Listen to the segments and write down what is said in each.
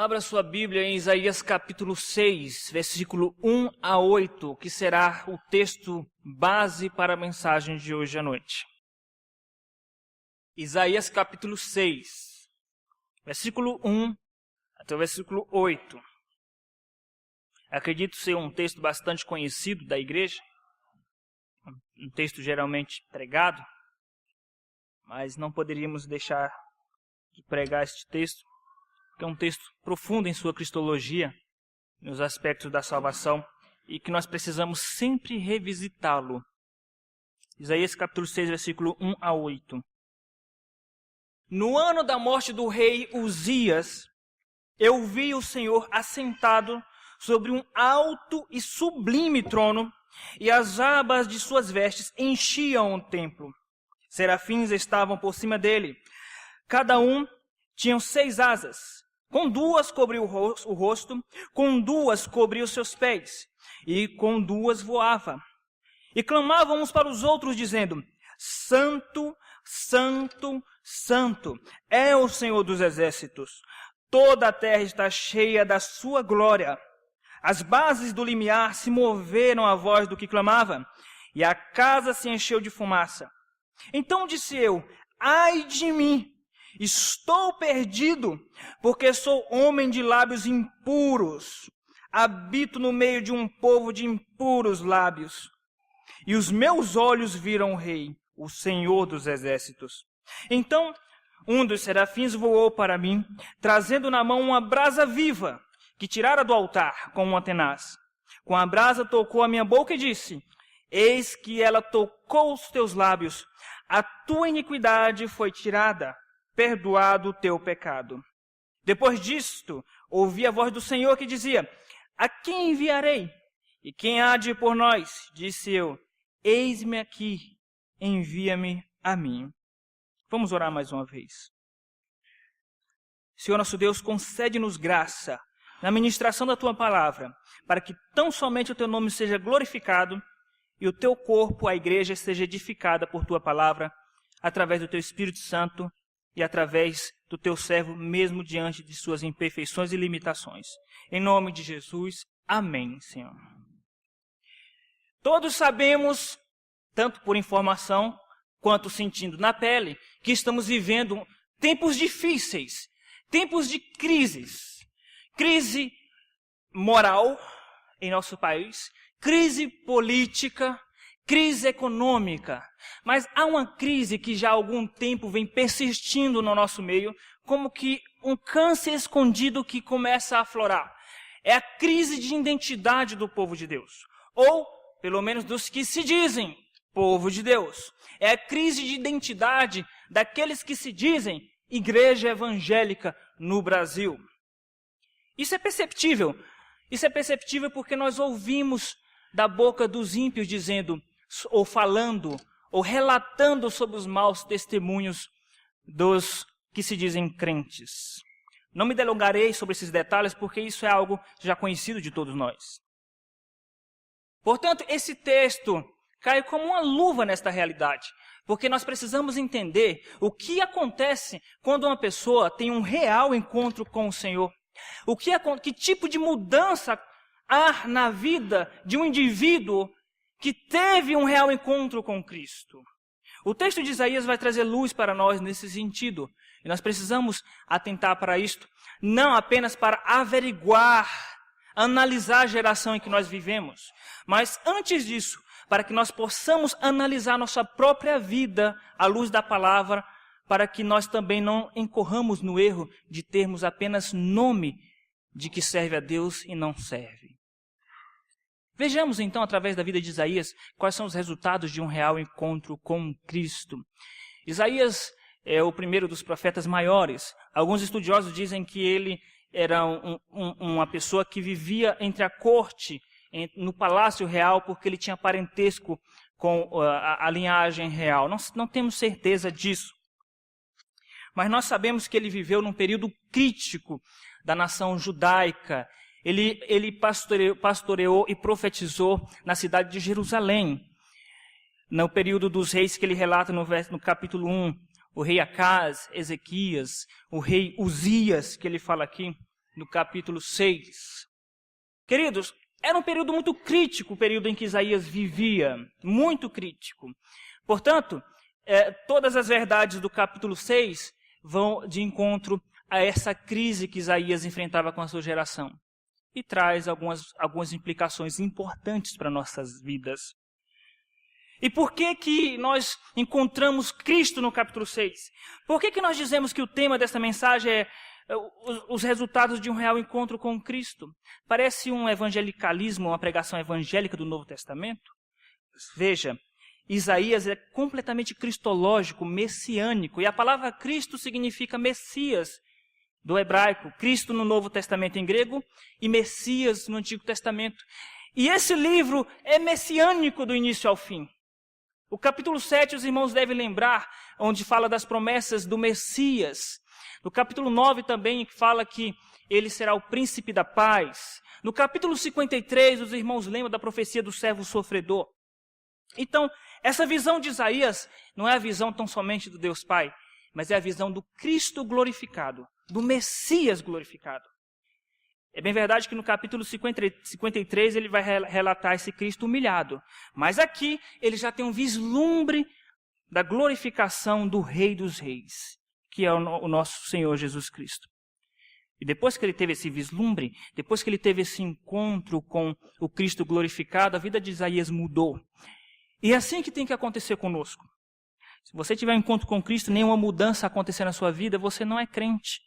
Abra sua Bíblia em Isaías capítulo 6, versículo 1 a 8, que será o texto base para a mensagem de hoje à noite. Isaías capítulo 6, versículo 1 até o versículo 8. Acredito ser um texto bastante conhecido da igreja, um texto geralmente pregado, mas não poderíamos deixar de pregar este texto, que é um texto profundo em sua cristologia, nos aspectos da salvação, e que nós precisamos sempre revisitá-lo. Isaías capítulo 6, versículo 1 a 8. No ano da morte do rei Uzias, eu vi o Senhor assentado sobre um alto e sublime trono, e as abas de suas vestes enchiam o templo. Serafins estavam por cima dele. Cada um tinha 6 asas. Com 2 cobria o rosto, com 2 cobria os seus pés, e com 2 voava. E clamavam uns para os outros, dizendo: Santo, Santo, Santo é o Senhor dos exércitos. Toda a terra está cheia da sua glória. As bases do limiar se moveram à voz do que clamava, e a casa se encheu de fumaça. Então disse eu: ai de mim! Estou perdido, porque sou homem de lábios impuros. Habito no meio de um povo de impuros lábios. E os meus olhos viram o Rei, o Senhor dos exércitos. Então um dos serafins voou para mim, trazendo na mão uma brasa viva, que tirara do altar com uma tenaz. Com a brasa tocou a minha boca e disse: eis que ela tocou os teus lábios. A tua iniquidade foi tirada, perdoado o teu pecado. Depois disto, ouvi a voz do Senhor que dizia: a quem enviarei? E quem há de ir por nós? Disse eu: eis-me aqui, envia-me a mim. Vamos orar mais uma vez. Senhor nosso Deus, concede-nos graça na ministração da tua palavra, para que tão somente o teu nome seja glorificado e o teu corpo, a igreja, seja edificada por tua palavra, através do teu Espírito Santo e através do teu servo, mesmo diante de suas imperfeições e limitações. Em nome de Jesus, amém, Senhor. Todos sabemos, tanto por informação quanto sentindo na pele, que estamos vivendo tempos difíceis, tempos de crises. Crise moral em nosso país, crise política, crise econômica. Mas há uma crise que já há algum tempo vem persistindo no nosso meio, como que um câncer escondido que começa a aflorar. É a crise de identidade do povo de Deus, ou pelo menos dos que se dizem povo de Deus. É a crise de identidade daqueles que se dizem igreja evangélica no Brasil. Isso é perceptível. Isso é perceptível porque nós ouvimos da boca dos ímpios dizendo, ou falando, ou relatando sobre os maus testemunhos dos que se dizem crentes. Não me delongarei sobre esses detalhes porque isso é algo já conhecido de todos nós. Portanto, esse texto cai como uma luva nesta realidade, porque nós precisamos entender o que acontece quando uma pessoa tem um real encontro com o Senhor. Que tipo de mudança há na vida de um indivíduo que teve um real encontro com Cristo. O texto de Isaías vai trazer luz para nós nesse sentido. E nós precisamos atentar para isto, não apenas para averiguar, analisar a geração em que nós vivemos, mas antes disso, para que nós possamos analisar nossa própria vida à luz da palavra, para que nós também não incorramos no erro de termos apenas nome de que serve a Deus e não serve. Vejamos então, através da vida de Isaías, quais são os resultados de um real encontro com Cristo. Isaías é o primeiro dos profetas maiores. Alguns estudiosos dizem que ele era uma pessoa que vivia entre a corte, no palácio real, porque ele tinha parentesco com a linhagem real. Não temos certeza disso. Mas nós sabemos que ele viveu num período crítico da nação judaica. Ele pastoreou e profetizou na cidade de Jerusalém, no período dos reis que ele relata no capítulo 1, o rei Acaz, Ezequias, o rei Uzias, que ele fala aqui, no capítulo 6. Queridos, era um período muito crítico, o período em que Isaías vivia, muito crítico. Portanto, todas as verdades do capítulo 6 vão de encontro a essa crise que Isaías enfrentava com a sua geração. E traz algumas implicações importantes para nossas vidas. E por que nós encontramos Cristo no capítulo 6? Por que nós dizemos que o tema dessa mensagem é os resultados de um real encontro com Cristo? Parece um evangelicalismo, uma pregação evangélica do Novo Testamento? Veja, Isaías é completamente cristológico, messiânico, e a palavra Cristo significa Messias do hebraico, Cristo no Novo Testamento em grego e Messias no Antigo Testamento. E esse livro é messiânico do início ao fim. O capítulo 7, os irmãos devem lembrar, onde fala das promessas do Messias. No capítulo 9 também fala que ele será o príncipe da paz. No capítulo 53, os irmãos lembram da profecia do servo sofredor. Então, essa visão de Isaías não é a visão tão somente do Deus Pai, mas é a visão do Cristo glorificado, do Messias glorificado. É bem verdade que no capítulo 53 ele vai relatar esse Cristo humilhado. Mas aqui ele já tem um vislumbre da glorificação do Rei dos Reis, que é o nosso Senhor Jesus Cristo. E depois que ele teve esse vislumbre, depois que ele teve esse encontro com o Cristo glorificado, a vida de Isaías mudou. E é assim que tem que acontecer conosco. Se você tiver um encontro com Cristo, nenhuma mudança acontecer na sua vida, você não é crente.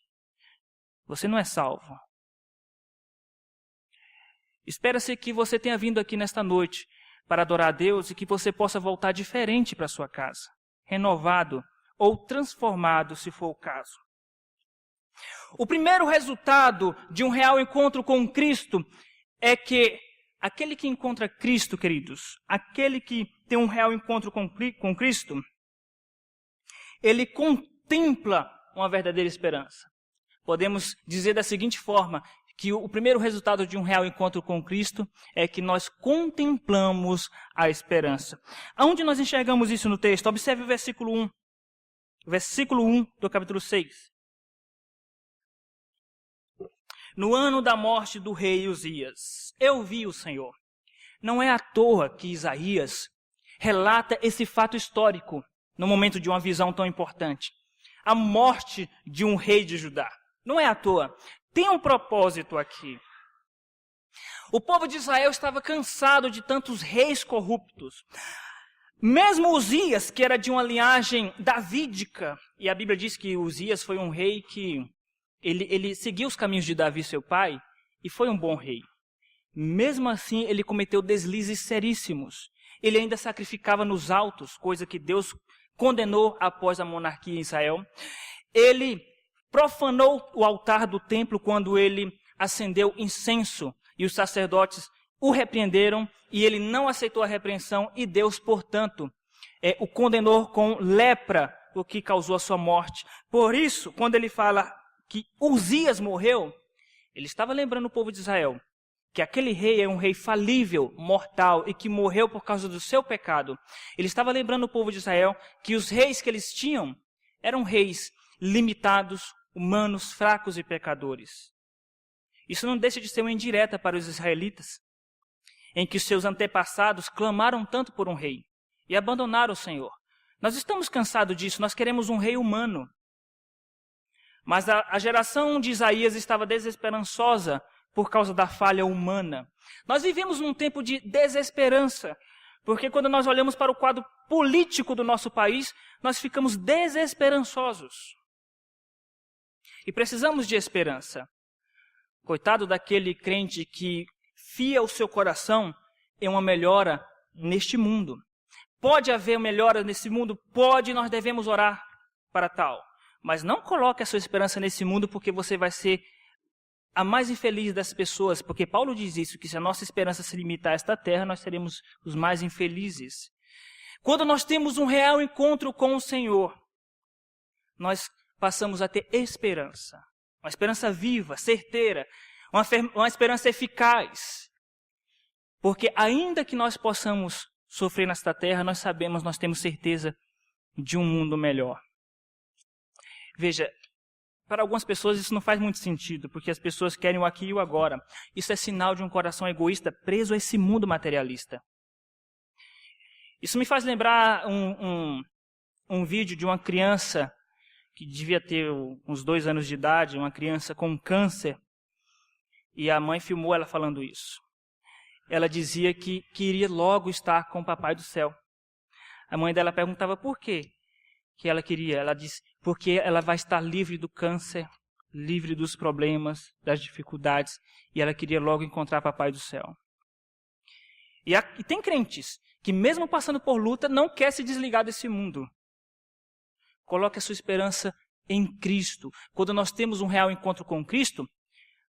Você não é salvo. Espera-se que você tenha vindo aqui nesta noite para adorar a Deus e que você possa voltar diferente para a sua casa, renovado ou transformado, se for o caso. O primeiro resultado de um real encontro com Cristo é que aquele que encontra Cristo, queridos, aquele que tem um real encontro com Cristo, ele contempla uma verdadeira esperança. Podemos dizer da seguinte forma, que o primeiro resultado de um real encontro com Cristo é que nós contemplamos a esperança. Aonde nós enxergamos isso no texto? Observe o versículo 1. O versículo 1 do capítulo 6. No ano da morte do rei Uzias, eu vi o Senhor. Não é à toa que Isaías relata esse fato histórico no momento de uma visão tão importante. A morte de um rei de Judá. Não é à toa. Tem um propósito aqui. O povo de Israel estava cansado de tantos reis corruptos. Mesmo Uzias, que era de uma linhagem davídica, e a Bíblia diz que Uzias foi um rei que ele seguiu os caminhos de Davi, seu pai, e foi um bom rei. Mesmo assim, ele cometeu deslizes seríssimos. Ele ainda sacrificava nos altos, coisa que Deus condenou após a monarquia em Israel. Ele profanou o altar do templo quando ele acendeu incenso e os sacerdotes o repreenderam e ele não aceitou a repreensão e Deus, portanto, o condenou com lepra, o que causou a sua morte. Por isso, quando ele fala que Uzias morreu, ele estava lembrando o povo de Israel que aquele rei é um rei falível, mortal e que morreu por causa do seu pecado. Ele estava lembrando o povo de Israel que os reis que eles tinham eram reis limitados, humanos, fracos e pecadores. Isso não deixa de ser uma indireta para os israelitas, em que seus antepassados clamaram tanto por um rei e abandonaram o Senhor. Nós estamos cansados disso, nós queremos um rei humano. Mas a geração de Isaías estava desesperançosa por causa da falha humana. Nós vivemos num tempo de desesperança, porque quando nós olhamos para o quadro político do nosso país, nós ficamos desesperançosos. E precisamos de esperança. Coitado daquele crente que fia o seu coração em uma melhora neste mundo. Pode haver melhora nesse mundo? Pode, nós devemos orar para tal. Mas não coloque a sua esperança nesse mundo porque você vai ser a mais infeliz das pessoas. Porque Paulo diz isso, que se a nossa esperança se limitar a esta terra, nós seremos os mais infelizes. Quando nós temos um real encontro com o Senhor, nós passamos a ter esperança. Uma esperança viva, certeira, uma esperança eficaz. Porque ainda que nós possamos sofrer nesta terra, nós sabemos, nós temos certeza de um mundo melhor. Veja, Para algumas pessoas isso não faz muito sentido, porque as pessoas querem o aqui e o agora. Isso é sinal de um coração egoísta preso a esse mundo materialista. Isso me faz lembrar um vídeo de uma criança que devia ter uns 2 anos de idade, uma criança com câncer, e a mãe filmou ela falando isso. Ela dizia que queria logo estar com o Papai do Céu. A mãe dela perguntava por quê que ela queria. Ela disse, porque ela vai estar livre do câncer, livre dos problemas, das dificuldades, e ela queria logo encontrar Papai do Céu. E tem crentes que mesmo passando por luta, não quer se desligar desse mundo. Coloque a sua esperança em Cristo. Quando nós temos um real encontro com Cristo,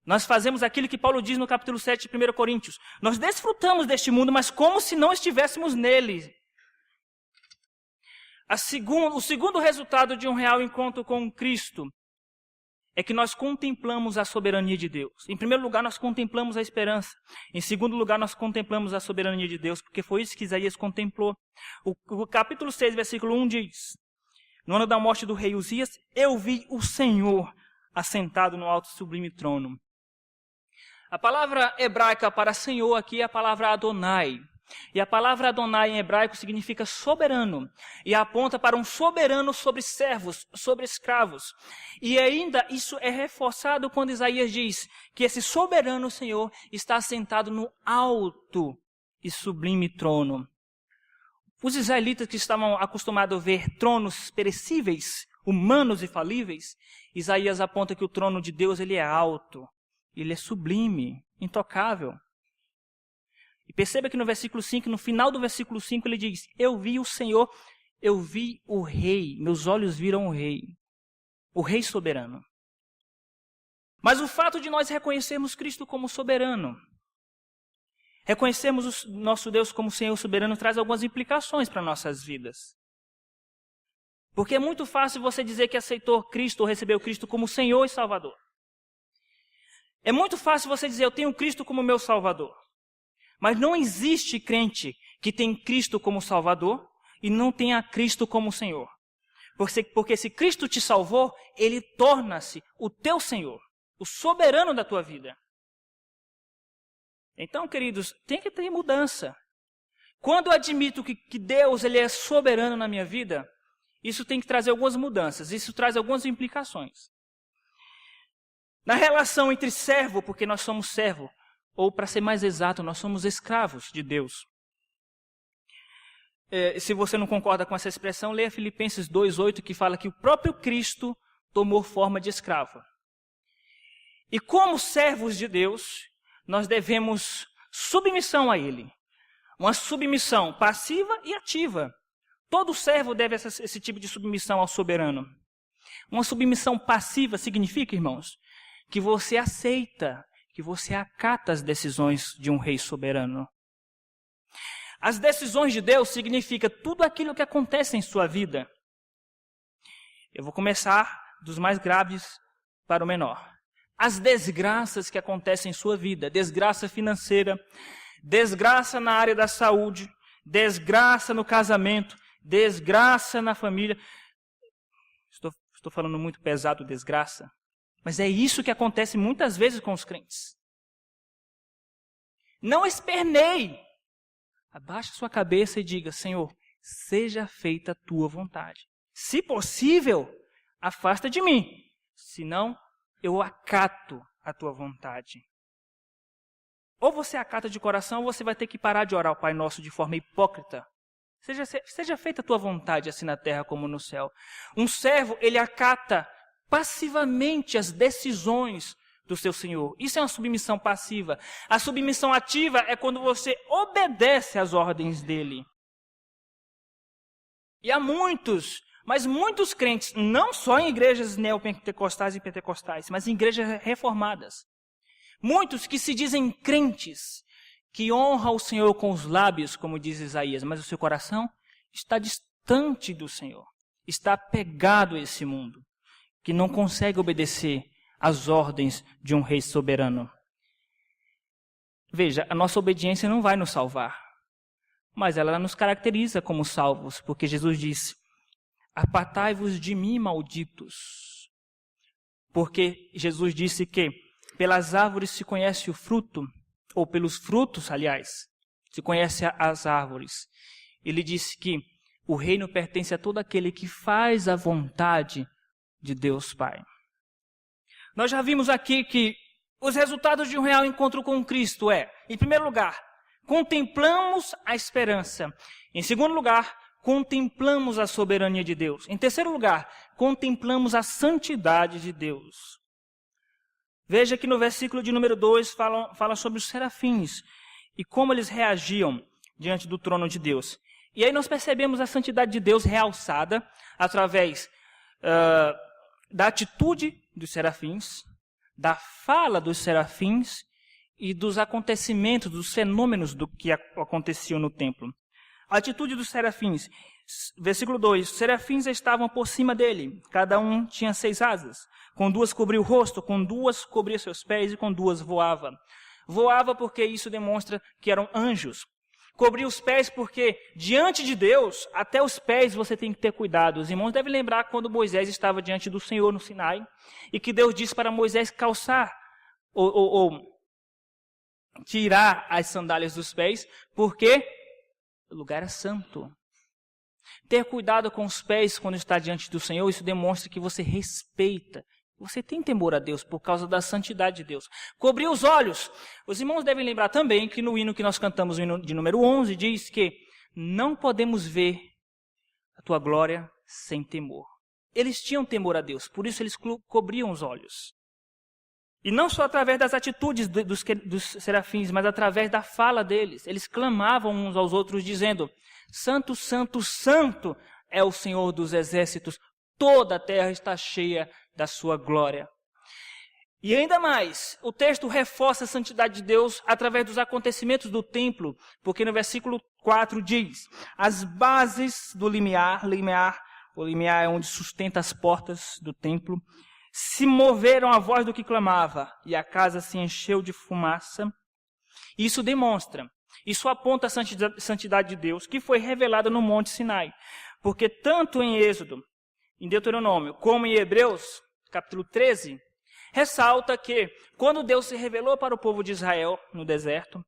nós fazemos aquilo que Paulo diz no capítulo 7 de 1 Coríntios. Nós desfrutamos deste mundo, mas como se não estivéssemos nele. O segundo resultado de um real encontro com Cristo é que nós contemplamos a soberania de Deus. Em primeiro lugar, nós contemplamos a esperança. Em segundo lugar, nós contemplamos a soberania de Deus, porque foi isso que Isaías contemplou. O capítulo 6, versículo 1 diz: no ano da morte do rei Uzias, eu vi o Senhor assentado no alto e sublime trono. A palavra hebraica para Senhor aqui é a palavra Adonai. E a palavra Adonai em hebraico significa soberano. E aponta para um soberano sobre servos, sobre escravos. E ainda isso é reforçado quando Isaías diz que esse soberano Senhor está assentado no alto e sublime trono. Os israelitas que estavam acostumados a ver tronos perecíveis, humanos e falíveis, Isaías aponta que o trono de Deus ele é alto, ele é sublime, intocável. E perceba que no versículo 5, no final do versículo 5, ele diz: eu vi o Senhor, eu vi o Rei, meus olhos viram o Rei soberano. Mas o fato de nós reconhecermos Cristo como soberano, reconhecermos o nosso Deus como Senhor soberano, traz algumas implicações para nossas vidas. Porque é muito fácil você dizer que aceitou Cristo ou recebeu Cristo como Senhor e Salvador. É muito fácil você dizer, eu tenho Cristo como meu Salvador. Mas não existe crente que tem Cristo como Salvador e não tenha Cristo como Senhor. Porque se Cristo te salvou, Ele torna-se o teu Senhor, o soberano da tua vida. Então, queridos, tem que ter mudança. Quando eu admito que Deus ele é soberano na minha vida, isso tem que trazer algumas mudanças, isso traz algumas implicações. Na relação entre servo, porque nós somos servo, ou para ser mais exato, nós somos escravos de Deus. Se você não concorda com essa expressão, leia Filipenses 2:8, que fala que o próprio Cristo tomou forma de escravo. E como servos de Deus, nós devemos submissão a Ele. Uma submissão passiva e ativa. Todo servo deve esse tipo de submissão ao soberano. Uma submissão passiva significa, irmãos, que você aceita, que você acata as decisões de um rei soberano. As decisões de Deus significa tudo aquilo que acontece em sua vida. Eu vou começar dos mais graves para o menor. As desgraças que acontecem em sua vida, desgraça financeira, desgraça na área da saúde, desgraça no casamento, desgraça na família. Estou falando muito pesado, desgraça. Mas é isso que acontece muitas vezes com os crentes. Não esperneie. Abaixe sua cabeça e diga, Senhor, seja feita a tua vontade. Se possível, afasta de mim. Senão, eu acato a tua vontade. Ou você acata de coração, ou você vai ter que parar de orar ao Pai Nosso de forma hipócrita. Seja feita a tua vontade, assim na terra como no céu. Um servo, ele acata passivamente as decisões do seu Senhor. Isso é uma submissão passiva. A submissão ativa é quando você obedece às ordens dele. E há muitos, mas muitos crentes, não só em igrejas neopentecostais e pentecostais, mas em igrejas reformadas. Muitos que se dizem crentes, que honram o Senhor com os lábios, como diz Isaías, mas o seu coração está distante do Senhor. Está apegado a esse mundo, que não consegue obedecer às ordens de um rei soberano. Veja, a nossa obediência não vai nos salvar, mas ela nos caracteriza como salvos, porque Jesus disse, apartai-vos de mim, malditos, porque Jesus disse que pelas árvores se conhece o fruto, ou pelos frutos, aliás, se conhece as árvores. Ele disse que o reino pertence a todo aquele que faz a vontade de Deus Pai. Nós já vimos aqui que os resultados de um real encontro com Cristo em primeiro lugar, contemplamos a esperança. Em segundo lugar, contemplamos a soberania de Deus. Em terceiro lugar, contemplamos a santidade de Deus. Veja que no versículo de número 2 fala sobre os serafins e como eles reagiam diante do trono de Deus. E aí nós percebemos a santidade de Deus realçada através da atitude dos serafins, da fala dos serafins e dos acontecimentos, dos fenômenos do que aconteciam no templo. A atitude dos serafins, versículo 2, os serafins estavam por cima dele, cada um tinha 6 asas, com 2 cobria o rosto, com 2 cobria seus pés e com 2 voava. Voava porque isso demonstra que eram anjos. Cobrir os pés porque diante de Deus, até os pés você tem que ter cuidado. Os irmãos devem lembrar quando Moisés estava diante do Senhor no Sinai e que Deus disse para Moisés calçar ou tirar as sandálias dos pés, porque o lugar é santo. Ter cuidado com os pés quando está diante do Senhor, isso demonstra que você respeita. Você tem temor a Deus por causa da santidade de Deus. Cobrir os olhos. Os irmãos devem lembrar também que no hino que nós cantamos, o hino de número 11, diz que não podemos ver a tua glória sem temor. Eles tinham temor a Deus, por isso eles cobriam os olhos. E não só através das atitudes dos serafins, mas através da fala deles. Eles clamavam uns aos outros dizendo: Santo, Santo, Santo é o Senhor dos exércitos. Toda a terra está cheia da sua glória. E ainda mais, o texto reforça a santidade de Deus através dos acontecimentos do templo, porque no versículo 4 diz: as bases do limiar, o limiar é onde sustenta as portas do templo, se moveram à voz do que clamava, e a casa se encheu de fumaça. Isso demonstra, isso aponta a santidade de Deus, que foi revelada no Monte Sinai. Porque tanto em Êxodo, em Deuteronômio, como em Hebreus, capítulo 13, ressalta que quando Deus se revelou para o povo de Israel no deserto,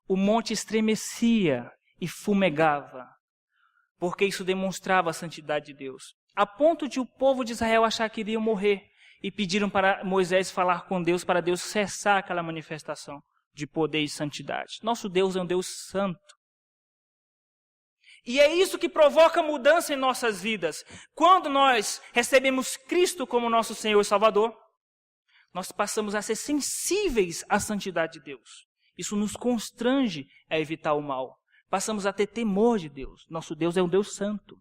o monte estremecia e fumegava, porque isso demonstrava a santidade de Deus. A ponto de o povo de Israel achar que iriam morrer e pediram para Moisés falar com Deus para Deus cessar aquela manifestação de poder e santidade. Nosso Deus é um Deus santo. E é isso que provoca mudança em nossas vidas. Quando nós recebemos Cristo como nosso Senhor e Salvador, nós passamos a ser sensíveis à santidade de Deus. Isso nos constrange a evitar o mal. Passamos a ter temor de Deus. Nosso Deus é um Deus santo.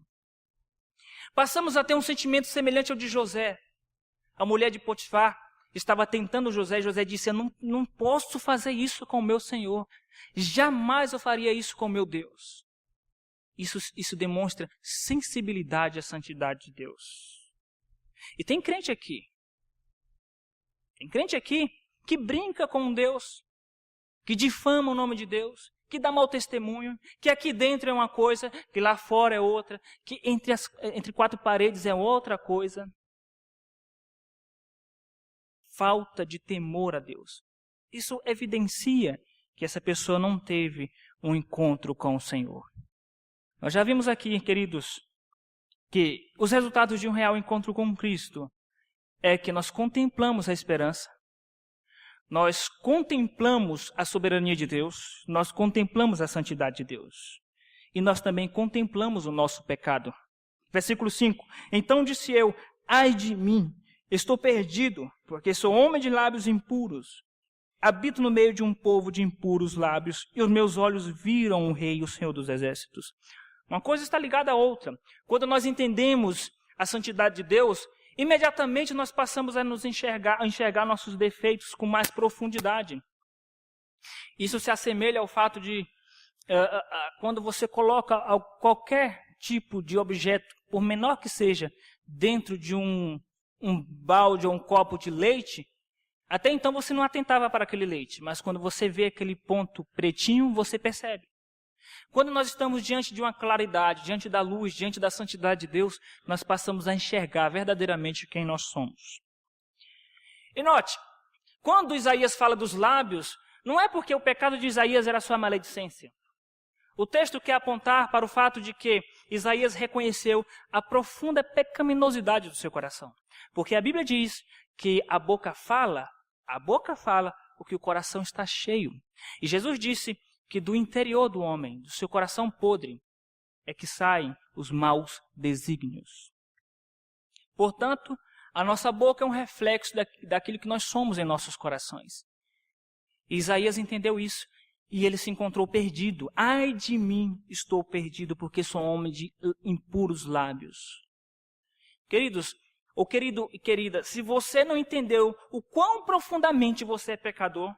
Passamos a ter um sentimento semelhante ao de José. A mulher de Potifar estava tentando José, e José disse: eu não posso fazer isso com o meu Senhor. Jamais eu faria isso com o meu Deus. Isso demonstra sensibilidade à santidade de Deus. E tem crente aqui que brinca com Deus, que difama o nome de Deus, que dá mau testemunho, que aqui dentro é uma coisa, que lá fora é outra, que entre 4 paredes é outra coisa. Falta de temor a Deus. Isso evidencia que essa pessoa não teve um encontro com o Senhor. Nós já vimos aqui, queridos, que os resultados de um real encontro com Cristo é que nós contemplamos a esperança, nós contemplamos a soberania de Deus, nós contemplamos a santidade de Deus. E nós também contemplamos o nosso pecado. Versículo 5. Então disse eu: ai de mim, estou perdido, porque sou homem de lábios impuros. Habito no meio de um povo de impuros lábios, e os meus olhos viram o Rei, o Senhor dos Exércitos. Uma coisa está ligada à outra. Quando nós entendemos a santidade de Deus, imediatamente nós passamos a enxergar nossos defeitos com mais profundidade. Isso se assemelha ao fato de, quando você coloca qualquer tipo de objeto, por menor que seja, dentro de um balde ou um copo de leite, até então você não atentava para aquele leite, mas quando você vê aquele ponto pretinho, você percebe. Quando nós estamos diante de uma claridade, diante da luz, diante da santidade de Deus, nós passamos a enxergar verdadeiramente quem nós somos. E note, quando Isaías fala dos lábios, não é porque o pecado de Isaías era sua maledicência. O texto quer apontar para o fato de que Isaías reconheceu a profunda pecaminosidade do seu coração. Porque a Bíblia diz que a boca fala porque o coração está cheio. E Jesus disse que do interior do homem, do seu coração podre, é que saem os maus desígnios. Portanto, a nossa boca é um reflexo daquilo que nós somos em nossos corações. E Isaías entendeu isso e ele se encontrou perdido. Ai de mim, estou perdido porque sou homem de impuros lábios. Queridos, ou querido e querida, se você não entendeu o quão profundamente você é pecador,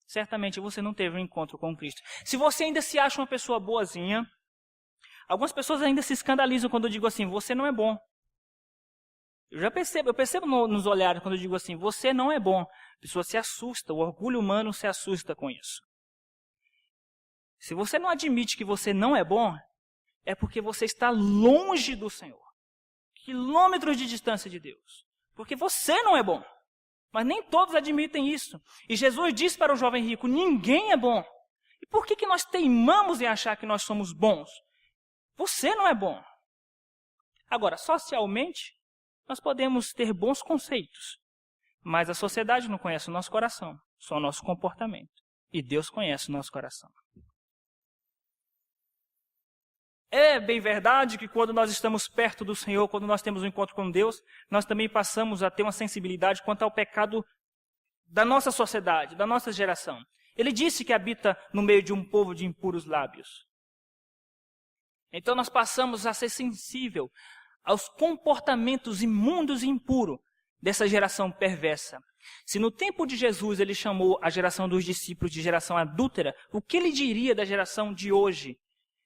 certamente você não teve um encontro com Cristo. Se você ainda se acha uma pessoa boazinha, algumas pessoas ainda se escandalizam quando eu digo assim, você não é bom. Eu percebo nos olhares quando eu digo assim, você não é bom. A pessoa se assusta, o orgulho humano se assusta com isso. Se você não admite que você não é bom, é porque você está longe do Senhor. Quilômetros de distância de Deus. Porque você não é bom. Mas nem todos admitem isso. E Jesus disse para o jovem rico, ninguém é bom. E por que nós teimamos em achar que nós somos bons? Você não é bom. Agora, socialmente, nós podemos ter bons conceitos. Mas a sociedade não conhece o nosso coração, só o nosso comportamento. E Deus conhece o nosso coração. É bem verdade que quando nós estamos perto do Senhor, quando nós temos um encontro com Deus, nós também passamos a ter uma sensibilidade quanto ao pecado da nossa sociedade, da nossa geração. Ele disse que habita no meio de um povo de impuros lábios. Então nós passamos a ser sensível aos comportamentos imundos e impuros dessa geração perversa. Se no tempo de Jesus ele chamou a geração dos discípulos de geração adúltera, o que ele diria da geração de hoje?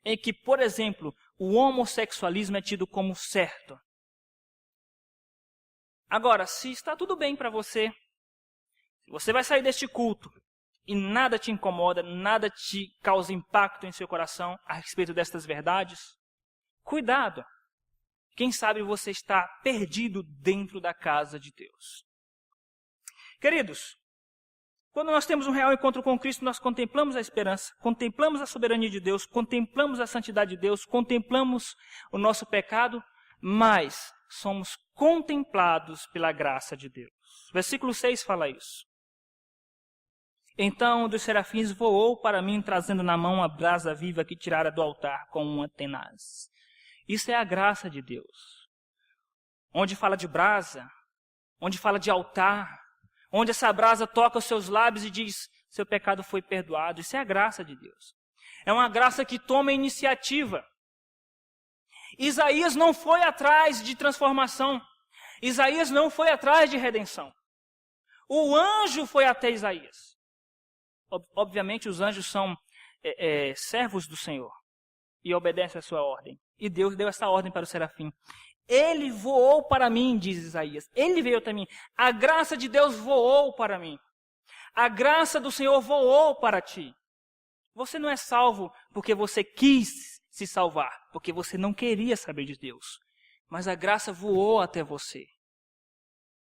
Em que, por exemplo, o homossexualismo é tido como certo. Agora, se está tudo bem para você, se você vai sair deste culto e nada te incomoda, nada te causa impacto em seu coração a respeito destas verdades, cuidado. Quem sabe você está perdido dentro da casa de Deus. Queridos, quando nós temos um real encontro com Cristo, nós contemplamos a esperança, contemplamos a soberania de Deus, contemplamos a santidade de Deus, contemplamos o nosso pecado, mas somos contemplados pela graça de Deus. Versículo 6 fala isso. Então um dos serafins voou para mim, trazendo na mão a brasa viva que tirara do altar com uma tenaz. Isso é a graça de Deus. Onde fala de brasa, onde fala de altar, onde essa brasa toca os seus lábios e diz, seu pecado foi perdoado. Isso é a graça de Deus. É uma graça que toma iniciativa. Isaías não foi atrás de transformação. Isaías não foi atrás de redenção. O anjo foi até Isaías. Obviamente os anjos são servos do Senhor e obedecem a sua ordem. E Deus deu essa ordem para o serafim. Ele voou para mim, diz Isaías. Ele veio até mim. A graça de Deus voou para mim. A graça do Senhor voou para ti. Você não é salvo porque você quis se salvar, porque você não queria saber de Deus. Mas a graça voou até você,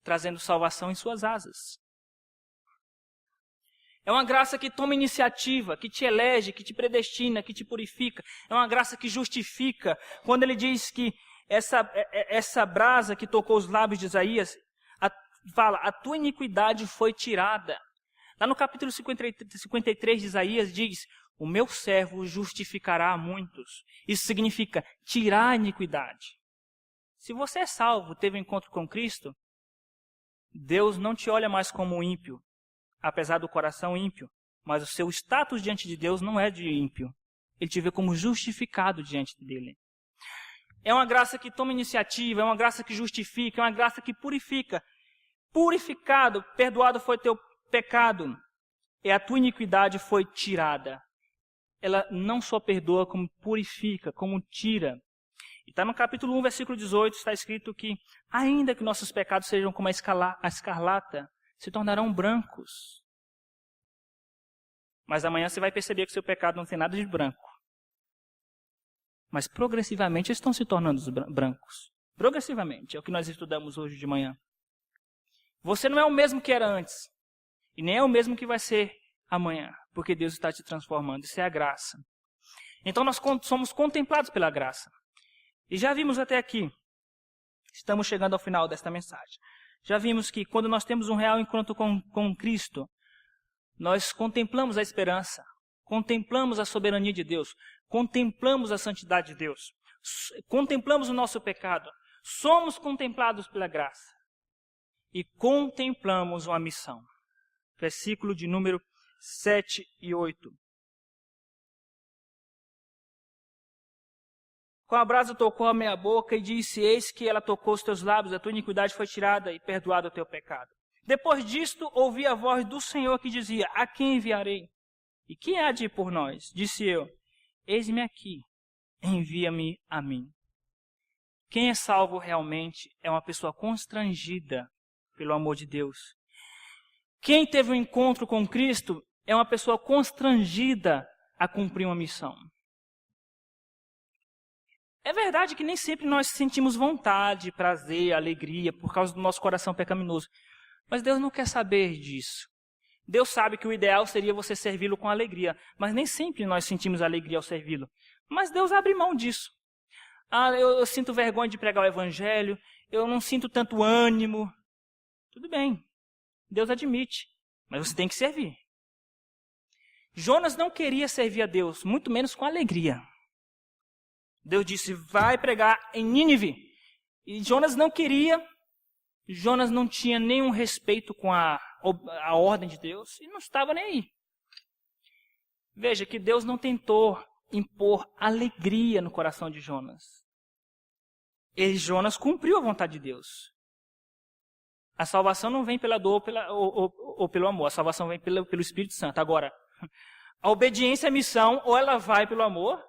trazendo salvação em suas asas. É uma graça que toma iniciativa, que te elege, que te predestina, que te purifica. É uma graça que justifica. Quando ele diz que essa brasa que tocou os lábios de Isaías, fala, a tua iniquidade foi tirada. Lá no capítulo 53 de Isaías diz, o meu servo justificará a muitos. Isso significa tirar a iniquidade. Se você é salvo, teve um encontro com Cristo, Deus não te olha mais como um ímpio, apesar do coração ímpio, mas o seu status diante de Deus não é de ímpio. Ele te vê como justificado diante dele. É uma graça que toma iniciativa, é uma graça que justifica, é uma graça que purifica. Purificado, perdoado foi teu pecado, e a tua iniquidade foi tirada. Ela não só perdoa, como purifica, como tira. E está no capítulo 1, versículo 18, está escrito que, ainda que nossos pecados sejam como a escarlata, se tornarão brancos. Mas amanhã você vai perceber que seu pecado não tem nada de branco. Mas progressivamente estão se tornando brancos. Progressivamente, é o que nós estudamos hoje de manhã. Você não é o mesmo que era antes. E nem é o mesmo que vai ser amanhã. Porque Deus está te transformando. Isso é a graça. Então nós somos contemplados pela graça. E já vimos até aqui. Estamos chegando ao final desta mensagem. Já vimos que quando nós temos um real encontro com Cristo, nós contemplamos a esperança. Contemplamos a soberania de Deus. Contemplamos a santidade de Deus. Contemplamos o nosso pecado. Somos contemplados pela graça. E contemplamos uma missão. Versículo de número 7 e 8. Com a brasa tocou a minha boca e disse, eis que ela tocou os teus lábios, a tua iniquidade foi tirada e perdoado o teu pecado. Depois disto, ouvi a voz do Senhor que dizia, a quem enviarei? E quem há de ir por nós? Disse eu, eis-me aqui, envia-me a mim. Quem é salvo realmente é uma pessoa constrangida pelo amor de Deus. Quem teve um encontro com Cristo é uma pessoa constrangida a cumprir uma missão. É verdade que nem sempre nós sentimos vontade, prazer, alegria por causa do nosso coração pecaminoso. Mas Deus não quer saber disso. Deus sabe que o ideal seria você servi-lo com alegria. Mas nem sempre nós sentimos alegria ao servi-lo. Mas Deus abre mão disso. Eu sinto vergonha de pregar o evangelho. Eu não sinto tanto ânimo. Tudo bem. Deus admite. Mas você tem que servir. Jonas não queria servir a Deus, muito menos com alegria. Deus disse, vai pregar em Nínive. E Jonas não queria. Jonas não tinha nenhum respeito com a ordem de Deus. E não estava nem aí. Veja que Deus não tentou impor alegria no coração de Jonas. E Jonas cumpriu a vontade de Deus. A salvação não vem pela dor ou pelo amor. A salvação vem pelo Espírito Santo. Agora, a obediência à missão, ou ela vai pelo amor,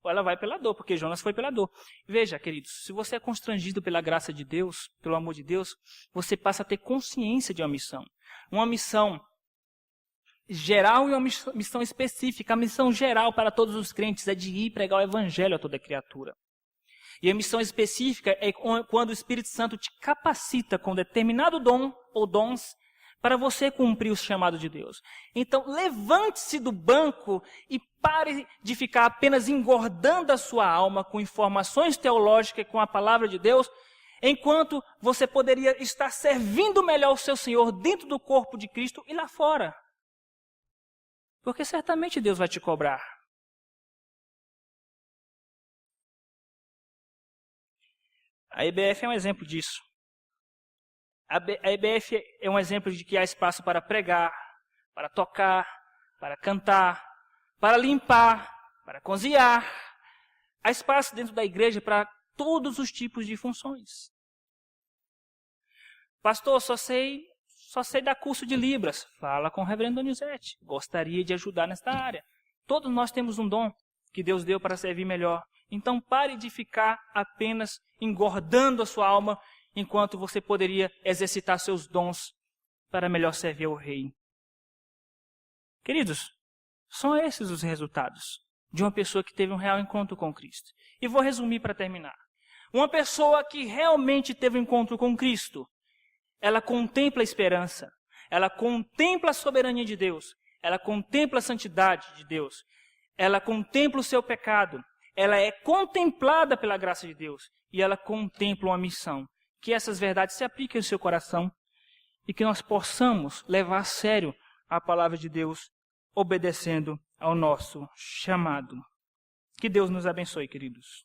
ou ela vai pela dor, porque Jonas foi pela dor. Veja, queridos, se você é constrangido pela graça de Deus, pelo amor de Deus, você passa a ter consciência de uma missão. Uma missão geral e uma missão específica. A missão geral para todos os crentes é de ir pregar o evangelho a toda criatura. E a missão específica é quando o Espírito Santo te capacita com determinado dom ou dons para você cumprir o chamado de Deus. Então, levante-se do banco e pare de ficar apenas engordando a sua alma com informações teológicas, com a palavra de Deus, enquanto você poderia estar servindo melhor o seu Senhor dentro do corpo de Cristo e lá fora. Porque certamente Deus vai te cobrar. A EBF é um exemplo disso. A EBF é um exemplo de que há espaço para pregar, para tocar, para cantar, para limpar, para cozinhar. Há espaço dentro da igreja para todos os tipos de funções. Pastor, só sei dar curso de Libras. Fala com o reverendo Donizete. Gostaria de ajudar nesta área. Todos nós temos um dom que Deus deu para servir melhor. Então pare de ficar apenas engordando a sua alma, enquanto você poderia exercitar seus dons para melhor servir ao Rei. Queridos, são esses os resultados de uma pessoa que teve um real encontro com Cristo. E vou resumir para terminar. Uma pessoa que realmente teve um encontro com Cristo, ela contempla a esperança, ela contempla a soberania de Deus, ela contempla a santidade de Deus, ela contempla o seu pecado, ela é contemplada pela graça de Deus e ela contempla uma missão. Que essas verdades se apliquem ao seu coração e que nós possamos levar a sério a palavra de Deus, obedecendo ao nosso chamado. Que Deus nos abençoe, queridos.